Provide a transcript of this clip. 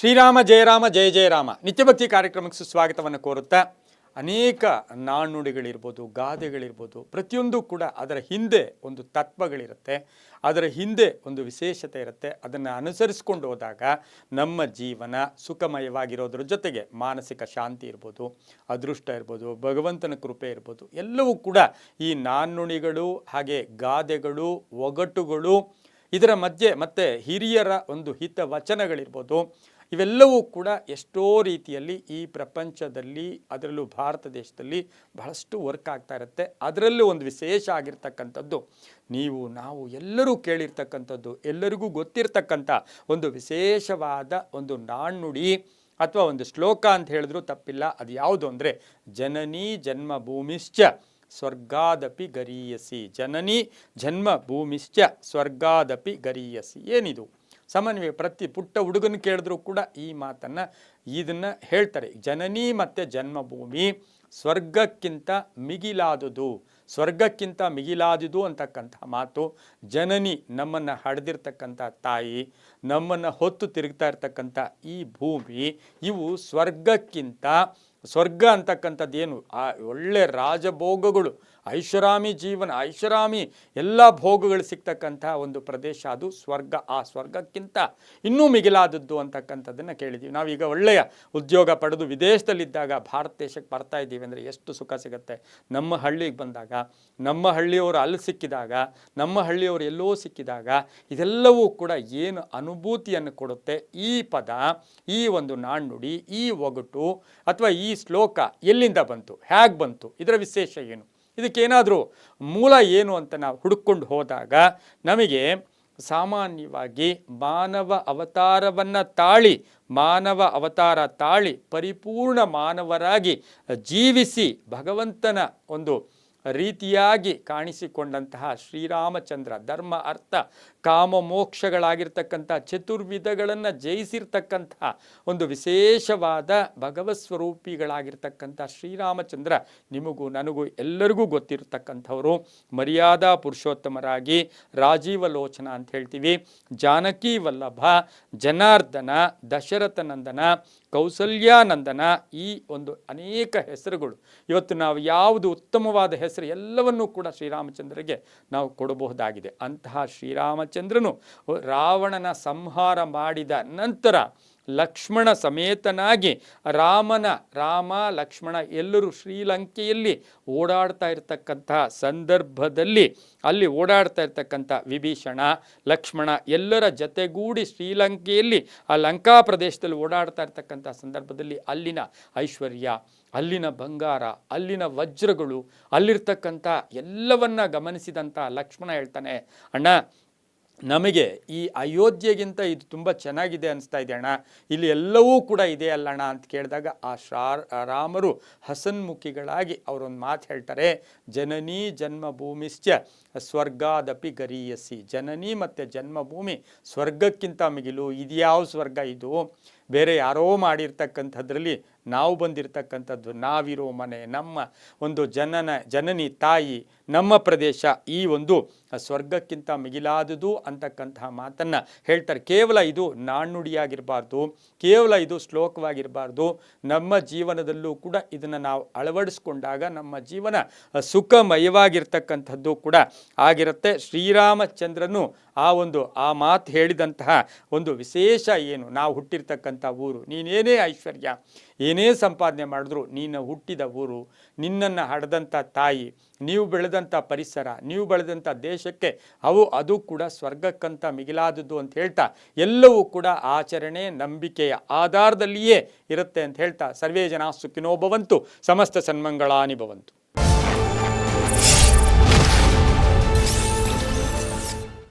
ಶ್ರೀರಾಮ ಜಯರಾಮ ಜಯ ಜಯರಾಮ ನಿತ್ಯಭಕ್ತಿ ಕಾರ್ಯಕ್ರಮಕ್ಕೆ ಸುಸ್ವಾಗತವನ್ನು ಕೋರುತ್ತಾ ಅನೇಕ ನಾಣ್ಣುಡಿಗಳಿರ್ಬೋದು, ಗಾದೆಗಳಿರ್ಬೋದು, ಪ್ರತಿಯೊಂದು ಕೂಡ ಅದರ ಹಿಂದೆ ಒಂದು ತತ್ವಗಳಿರುತ್ತೆ, ಅದರ ಹಿಂದೆ ಒಂದು ವಿಶೇಷತೆ ಇರುತ್ತೆ. ಅದನ್ನು ಅನುಸರಿಸ್ಕೊಂಡು ಹೋದಾಗ ನಮ್ಮ ಜೀವನ ಸುಖಮಯವಾಗಿರೋದ್ರ ಜೊತೆಗೆ ಮಾನಸಿಕ ಶಾಂತಿ ಇರ್ಬೋದು, ಅದೃಷ್ಟ ಇರ್ಬೋದು, ಭಗವಂತನ ಕೃಪೆ ಇರ್ಬೋದು, ಎಲ್ಲವೂ ಕೂಡ ಈ ನಾಣ್ಣುಡಿಗಳು ಹಾಗೆ ಗಾದೆಗಳು, ಒಗಟುಗಳು, ಇದರ ಮಧ್ಯೆ ಮತ್ತು ಹಿರಿಯರ ಒಂದು ಹಿತವಚನಗಳಿರ್ಬೋದು, ಇವೆಲ್ಲವೂ ಕೂಡ ಎಷ್ಟೋ ರೀತಿಯಲ್ಲಿ ಈ ಪ್ರಪಂಚದಲ್ಲಿ, ಅದರಲ್ಲೂ ಭಾರತ ದೇಶದಲ್ಲಿ ಬಹಳಷ್ಟು ವರ್ಕ್ ಆಗ್ತಾ ಇರುತ್ತೆ. ಅದರಲ್ಲೂ ಒಂದು ವಿಶೇಷ ಆಗಿರ್ತಕ್ಕಂಥದ್ದು, ನಾವು ಎಲ್ಲರೂ ಕೇಳಿರ್ತಕ್ಕಂಥದ್ದು, ಎಲ್ಲರಿಗೂ ಗೊತ್ತಿರ್ತಕ್ಕಂಥ ಒಂದು ವಿಶೇಷವಾದ ಒಂದು ನಾಣ್ಣುಡಿ ಅಥವಾ ಒಂದು ಶ್ಲೋಕ ಅಂತ ಹೇಳಿದ್ರೂ ತಪ್ಪಿಲ್ಲ. ಅದು ಯಾವುದು ಅಂದರೆ ಜನನಿ ಜನ್ಮಭೂಮಿಶ್ಚ ಸ್ವರ್ಗಾದಪಿ ಗರೀಯಸಿ. ಜನನಿ ಜನ್ಮಭೂಮಿಶ್ಚ ಸ್ವರ್ಗಾದಪಿ ಗರೀಯಸಿ. ಏನಿದು? ಸಾಮಾನ್ಯವಾಗಿ ಪ್ರತಿ ಪುಟ್ಟ ಹುಡುಗನ ಕೇಳಿದ್ರು ಕೂಡ ಈ ಇದನ್ನು ಹೇಳ್ತಾರೆ. ಜನನಿ ಮತ್ತು ಜನ್ಮಭೂಮಿ ಸ್ವರ್ಗಕ್ಕಿಂತ ಮಿಗಿಲಾದುದು, ಸ್ವರ್ಗಕ್ಕಿಂತ ಮಿಗಿಲಾದುದು ಅಂತಕ್ಕಂಥ ಮಾತು. ಜನನಿ ನಮ್ಮನ್ನು ಹಡೆದಿರ್ತಕ್ಕಂಥ ತಾಯಿ, ನಮ್ಮನ್ನು ಹೊತ್ತು ತಿರುಗ್ತಾ ಇರ್ತಕ್ಕಂಥ ಈ ಭೂಮಿ, ಇವು ಸ್ವರ್ಗಕ್ಕಿಂತ, ಸ್ವರ್ಗ ಅಂತಕ್ಕಂಥದ್ದೇನು ಒಳ್ಳೆ ರಾಜಭೋಗಗಳು, ಐಷಾರಾಮಿ ಜೀವನ, ಐಷಾರಾಮಿ ಎಲ್ಲ ಭೋಗಗಳು ಸಿಗ್ತಕ್ಕಂಥ ಒಂದು ಪ್ರದೇಶ ಅದು ಸ್ವರ್ಗ. ಆ ಸ್ವರ್ಗಕ್ಕಿಂತ ಇನ್ನೂ ಮಿಗಿಲಾದದ್ದು ಅಂತಕ್ಕಂಥದ್ದನ್ನು ಕೇಳಿದ್ದೀವಿ. ನಾವೀಗ ಒಳ್ಳೆಯ ಉದ್ಯೋಗ ಪಡೆದು ವಿದೇಶದಲ್ಲಿದ್ದಾಗ ಭಾರತ ದೇಶಕ್ಕೆ ಬರ್ತಾ ಇದ್ದೀವಿ ಅಂದರೆ ಎಷ್ಟು ಸುಖ ಸಿಗುತ್ತೆ. ನಮ್ಮ ಹಳ್ಳಿಗೆ ಬಂದಾಗ, ನಮ್ಮ ಹಳ್ಳಿಯವರು ಅಲ್ಲಿ ಸಿಕ್ಕಿದಾಗ, ನಮ್ಮ ಹಳ್ಳಿಯವರು ಎಲ್ಲೋ ಸಿಕ್ಕಿದಾಗ, ಇದೆಲ್ಲವೂ ಕೂಡ ಏನು ಅನುಭೂತಿಯನ್ನು ಕೊಡುತ್ತೆ. ಈ ಪದ, ಈ ಒಂದು ನಾಣ್ಣುಡಿ, ಈ ಒಗಟು ಅಥವಾ ಈ ಶ್ಲೋಕ ಎಲ್ಲಿಂದ ಬಂತು, ಹೇಗೆ ಬಂತು, ಇದರ ವಿಶೇಷ ಏನು, ಇದಕ್ಕೇನಾದರೂ ಮೂಲ ಏನು ಅಂತ ನಾವು ಹುಡುಕೊಂಡು ಹೋದಾಗ ನಮಗೆ ಸಾಮಾನ್ಯವಾಗಿ ಮಾನವ ಅವತಾರವನ್ನು ತಾಳಿ ಪರಿಪೂರ್ಣ ಮಾನವರಾಗಿ ಜೀವಿಸಿ ಭಗವಂತನ ಒಂದು ರೀತಿಯಾಗಿ ಕಾಣಿಸಿಕೊಂಡಂತಹ ಶ್ರೀರಾಮಚಂದ್ರ, ಧರ್ಮ ಅರ್ಥ ಕಾಮ ಮೋಕ್ಷಗಳಾಗಿರ್ತಕ್ಕಂಥ ಚತುರ್ವಿಧಗಳನ್ನು ಜಯಿಸಿರ್ತಕ್ಕಂತಹ ಒಂದು ವಿಶೇಷವಾದ ಭಗವತ್ ಸ್ವರೂಪಿಗಳಾಗಿರ್ತಕ್ಕಂಥ ಶ್ರೀರಾಮಚಂದ್ರ ನಿಮಗೂ ನನಗೂ ಎಲ್ಲರಿಗೂ ಗೊತ್ತಿರತಕ್ಕಂಥವರು. ಮರ್ಯಾದಾ ಪುರುಷೋತ್ತಮರಾಗಿ ರಾಜೀವ ಲೋಚನ ಅಂತ ಹೇಳ್ತೀವಿ, ಜಾನಕಿ ವಲ್ಲಭ, ಜನಾರ್ದನ, ದಶರಥ ನಂದನ, ಕೌಸಲ್ಯಾನಂದನ, ಈ ಒಂದು ಅನೇಕ ಹೆಸರುಗಳು. ಇವತ್ತು ನಾವು ಯಾವುದು ಉತ್ತಮವಾದ ಹೆಸರು ಎಲ್ಲವನ್ನೂ ಕೂಡ ಶ್ರೀರಾಮಚಂದ್ರಗೆ ನಾವು ಕೊಡಬಹುದಾಗಿದೆ. ಅಂತಹ ಶ್ರೀರಾಮಚಂದ್ರನು ರಾವಣನ ಸಂಹಾರ ಮಾಡಿದ ನಂತರ ಲಕ್ಷ್ಮಣ ಸಮೇತನಾಗಿ ರಾಮ ಲಕ್ಷ್ಮಣ ಎಲ್ಲರೂ ಶ್ರೀಲಂಕೆಯಲ್ಲಿ ಓಡಾಡ್ತಾ ಇರತಕ್ಕಂತಹ ಸಂದರ್ಭದಲ್ಲಿ, ಅಲ್ಲಿ ಓಡಾಡ್ತಾ ಇರ್ತಕ್ಕಂಥ ವಿಭೀಷಣ, ಲಕ್ಷ್ಮಣ ಎಲ್ಲರ ಜತೆಗೂಡಿ ಶ್ರೀಲಂಕೆಯಲ್ಲಿ ಆ ಲಂಕಾ ಪ್ರದೇಶದಲ್ಲಿ ಓಡಾಡ್ತಾ ಇರ್ತಕ್ಕಂಥ ಸಂದರ್ಭದಲ್ಲಿ ಅಲ್ಲಿನ ಐಶ್ವರ್ಯ, ಅಲ್ಲಿನ ಬಂಗಾರ, ಅಲ್ಲಿನ ವಜ್ರಗಳು, ಅಲ್ಲಿರ್ತಕ್ಕಂಥ ಎಲ್ಲವನ್ನ ಗಮನಿಸಿದಂಥ ಲಕ್ಷ್ಮಣ ಹೇಳ್ತಾನೆ, ಅಣ್ಣ ನಮಗೆ ಈ ಅಯೋಧ್ಯೆಗಿಂತ ಇದು ತುಂಬ ಚೆನ್ನಾಗಿದೆ ಅನಿಸ್ತಾ ಇದೆ ಅಣ್ಣ, ಇಲ್ಲಿ ಎಲ್ಲವೂ ಕೂಡ ಇದೆ ಅಲ್ಲಣ್ಣ ಅಂತ ಕೇಳಿದಾಗ ಆ ರಾಮರು ಹಸನ್ಮುಖಿಗಳಾಗಿ ಅವರೊಂದು ಮಾತು ಹೇಳ್ತಾರೆ, ಜನನಿ ಜನ್ಮಭೂಮಿಶ್ಚ ಸ್ವರ್ಗಾದಪಿ ಗರೀಯಸಿ. ಜನನಿ ಮತ್ತು ಜನ್ಮಭೂಮಿ ಸ್ವರ್ಗಕ್ಕಿಂತ ಮಿಗಿಲು. ಇದ್ಯಾವ ಸ್ವರ್ಗ ಇದು? ಬೇರೆ ಯಾರೋ ಮಾಡಿರ್ತಕ್ಕಂಥದ್ರಲ್ಲಿ ನಾವು ಬಂದಿರತಕ್ಕಂಥದ್ದು, ನಾವಿರೋ ಮನೆ, ನಮ್ಮ ಒಂದು ಜನನಿ ತಾಯಿ, ನಮ್ಮ ಪ್ರದೇಶ, ಈ ಒಂದು ಸ್ವರ್ಗಕ್ಕಿಂತ ಮಿಗಿಲಾದುದು ಅಂತಕ್ಕಂತಹ ಮಾತನ್ನು ಹೇಳ್ತಾರೆ. ಕೇವಲ ಇದು ನಾಣ್ಣುಡಿಯಾಗಿರಬಾರ್ದು, ಕೇವಲ ಇದು ಶ್ಲೋಕವಾಗಿರಬಾರ್ದು. ನಮ್ಮ ಜೀವನದಲ್ಲೂ ಕೂಡ ಇದನ್ನು ನಾವು ಅಳವಡಿಸ್ಕೊಂಡಾಗ ನಮ್ಮ ಜೀವನ ಸುಖಮಯವಾಗಿರ್ತಕ್ಕಂಥದ್ದು ಕೂಡ ಆಗಿರುತ್ತೆ. ಶ್ರೀರಾಮಚಂದ್ರನು ಆ ಮಾತು ಹೇಳಿದಂತಹ ಒಂದು ವಿಶೇಷ ಏನು, ನಾವು ಹುಟ್ಟಿರ್ತಕ್ಕಂಥ ಊರು, ನೀನೇನೇ ಐಶ್ವರ್ಯ, ಏನೇ ಸಂಪಾದನೆ ಮಾಡಿದ್ರು ನೀನು ಹುಟ್ಟಿದ ಊರು, ನಿನ್ನನ್ನು ಹಡೆದಂಥ ತಾಯಿ, ನೀವು ಬೆಳೆದಂಥ ಪರಿಸರ, ನೀವು ಬೆಳೆದಂಥ ದೇಶಕ್ಕೆ ಅದು ಕೂಡ ಸ್ವರ್ಗಕ್ಕಂತ ಮಿಗಿಲಾದದ್ದು ಅಂತ ಹೇಳ್ತಾ, ಎಲ್ಲವೂ ಕೂಡ ಆಚರಣೆ ನಂಬಿಕೆಯ ಆಧಾರದಲ್ಲಿಯೇ ಇರುತ್ತೆ ಅಂತ ಹೇಳ್ತಾ, ಸರ್ವೇ ಜನ ಸುಖಿನೋ ಭವಂತು, ಸಮಸ್ತ ಸನ್ಮಂಗಳಾನಿ ಭವಂತು.